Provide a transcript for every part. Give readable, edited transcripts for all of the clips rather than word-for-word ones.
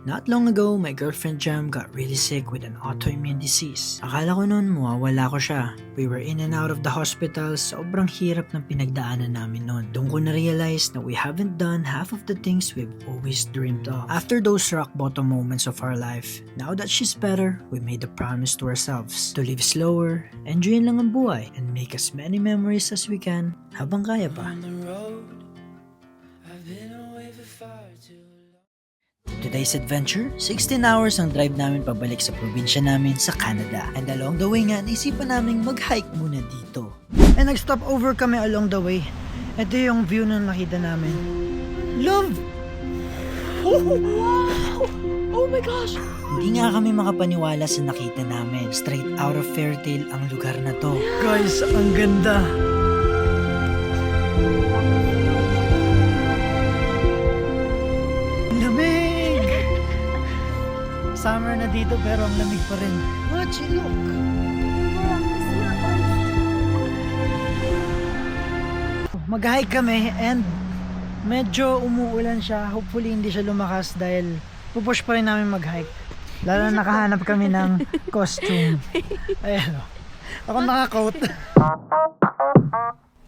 Not long ago, my girlfriend Jam got really sick with an autoimmune disease. Akala ko noon mawawala ko siya. We were in and out of the hospital, sobrang hirap ng pinagdaanan namin noon. Doon ko na-realize na we haven't done half of the things we've always dreamed of. After those rock bottom moments of our life, now that she's better, we made a promise to ourselves to live slower, enjoyin lang ang buhay, and make as many memories as we can habang kaya pa. Today's adventure, 16 hours ang drive namin pabalik sa probinsya namin sa Canada. And along the way nga, naisipan namin mag-hike muna dito. And nag-stop over kami along the way. Ito yung view na nakita namin. Love! Oh, wow! Oh my gosh! Hindi nga kami makapaniwala sa nakita namin. Straight out of fairytale ang lugar na to. Guys, ang ganda! Summer na dito pero ang lamig pa rin. Watch, look! Mag-hike kami and medyo umuulan siya. Hopefully hindi siya lumakas dahil pupush pa rin namin mag-hike. Lalo na nakahanap kami ng costume. Ayan o. Ako naka-coat.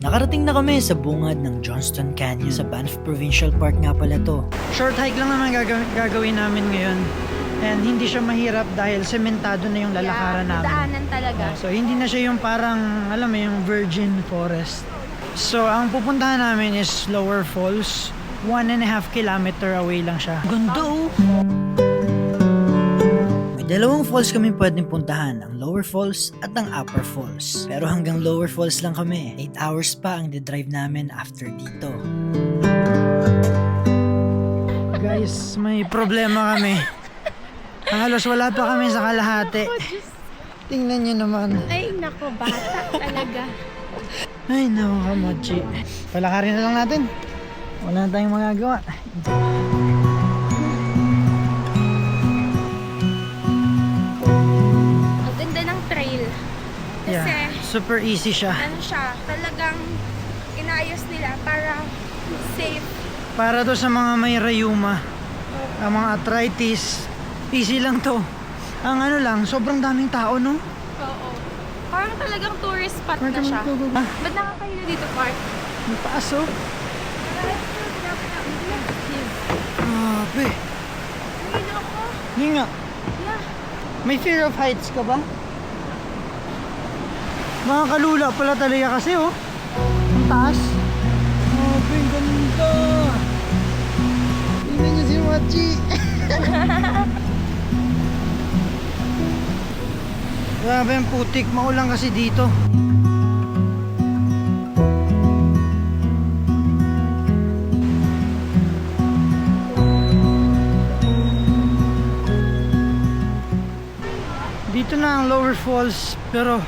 Nakarating na kami sa bungad ng Johnston Canyon sa Banff Provincial Park nga pala to. Short hike lang naman gagawin namin ngayon. And hindi siya mahirap dahil sementado na yung lalakaran namin. Daanan talaga. So hindi na siya yung parang, alam mo, yung virgin forest. So ang pupuntahan namin is Lower Falls. 1.5 kilometer away lang siya. Ganda oh! May dalawang falls kami pwedeng puntahan, ang Lower Falls at ang Upper Falls. Pero hanggang Lower Falls lang kami. 8 hours pa ang de-drive namin after dito. Guys, may problema kami. Halos wala pa kami sa kalahati. Tingnan nyo naman. Ay, nako, bata talaga. Ay, naku kamochi. Palakarin na lang natin. Wala na tayong magagawa. Ang ganda ng trail. Kasi, Yeah, super easy siya. ano siya, talagang inayos nila para safe. Para to sa mga may rayuma, ang mga arthritis, easy lang to. Ang ano lang, sobrang daming tao, no? Oo. Parang talagang tourist spot na siya. Ba't nakakayo na dito, Park? May paas, oh. Grabe. Hindi ako. Hindi nga. Yeah. May fear of heights ka ba? Mga kalula pala talaga kasi, oh. Ang taas. Grabe, ang ganda. Tingnan niyo si Machi. Grabe ang putik, maulang kasi dito. Dito na ang Lower Falls, pero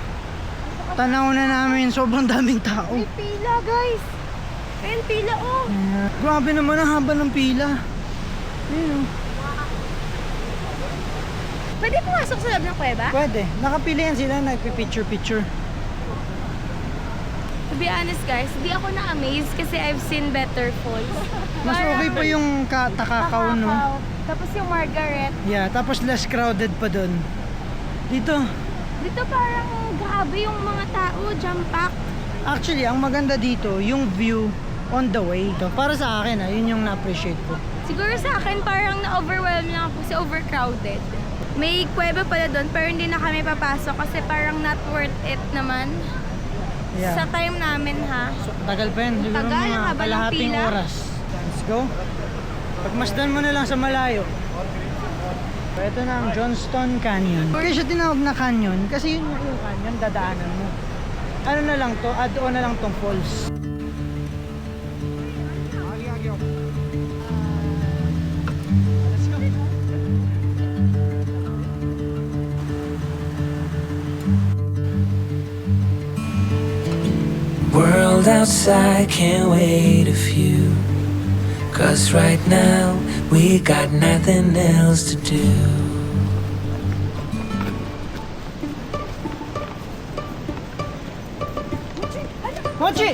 tanaw na namin, sobrang daming tao. May pila, guys. Ayun, pila, oh. Grabe naman ang haba ng pila. Ayun, oh. Pwede pumasok sa loob ng kuweba? Pwede. Nakapilihan sila, nagpipicture-picture. To be honest, guys, hindi ako na-amaze kasi I've seen better falls. Mas okay pa yung Takakaw, no? Tapos yung Margaret. Yeah, tapos less crowded pa dun. Dito. Dito parang grabe yung mga tao, jam-packed. Actually, ang maganda dito, yung view on the way. Ito, para sa akin, yun yung na-appreciate ko. Siguro sa akin parang na-overwhelm lang ako kasi overcrowded. May kuweba pala doon pero hindi na kami papasok kasi parang not worth it naman. Yeah. Sa time namin, ha. So, tagal pa yan. Siguro Tagal, mga ang haba ng kalahating pila. oras. Let's go. Pagmasdan mo na lang sa malayo. Ito na ang Johnston Canyon. Kaya siya tinawag na canyon kasi yun yung canyon, dadaanan mo. Ano na lang to, add-on na lang tong falls. World outside can't wait a few, 'cause right now we got nothing else to do. Mochi!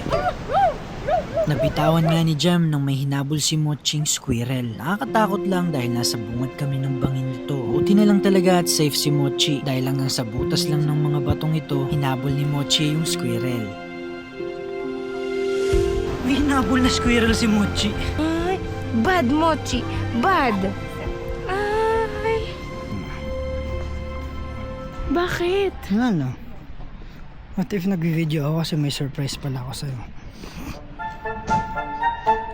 Nabitawan nga ni Jem nang may hinabol si Moching squirrel. Nakakatakot lang dahil nasa bungad kami ng bangin nito. Buti na lang talaga at safe si Mochi dahil hanggang sa butas lang ng mga batong ito, hinabol ni Mochi yung squirrel. May hinabol na squirrel si Mochi. Ay, bad, Mochi. Bad. Ay. Bakit? Ano? What if nag-video ako kasi may surprise pala ako sa'yo?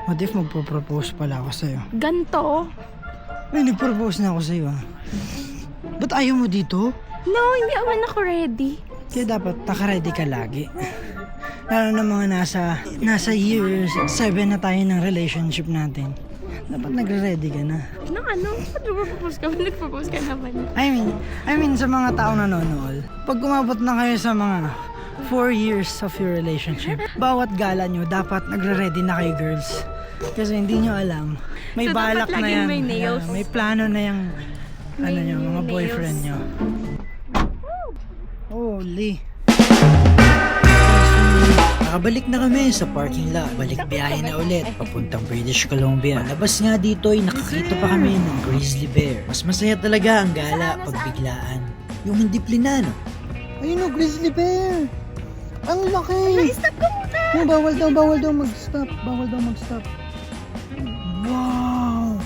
What if magpo-propose pala ako sa'yo? Ganto? May nag-propose na ako sa'yo ah. Ba't ayaw mo dito? No, hindi naman ako ready. Kaya dapat naka-ready ka lagi. Lalo na mga nasa year 7 na tayo ng relationship natin. Dapat nagre-ready ka na. Nang ano? Ba't nagpo-propose ka? Nag-propose ka naman. I mean sa mga taong nanonood, pag umabot na kayo sa mga 4 years of your relationship, bawat gala nyo, dapat nagre-ready na kayo, girls. Kasi hindi nyo alam, may So, balak dapat na laging yan. may nails. May plano na yung May mga nails. boyfriend nyo. Holy. Nakabalik na kami sa parking lot. Balik biyahe na ulit, papuntang British Columbia. Labas nga dito ay nakakita pa kami ng grizzly bear. Mas masaya talaga ang gala pag biglaan. Yung hindi plinano. Ayun o, grizzly bear! Ang laki! Stop ka muna! Oh, bawal daw mag-stop. Wow!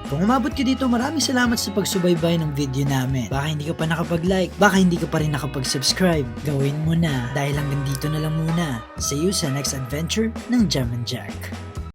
Kung umabot ka dito, maraming salamat sa pagsubaybay ng video namin. Baka hindi ka pa nakapag-like, baka hindi ka pa rin nakapag-subscribe. Gawin mo na dahil hanggang dito na lang muna. See you sa next adventure ng Jam and Jack.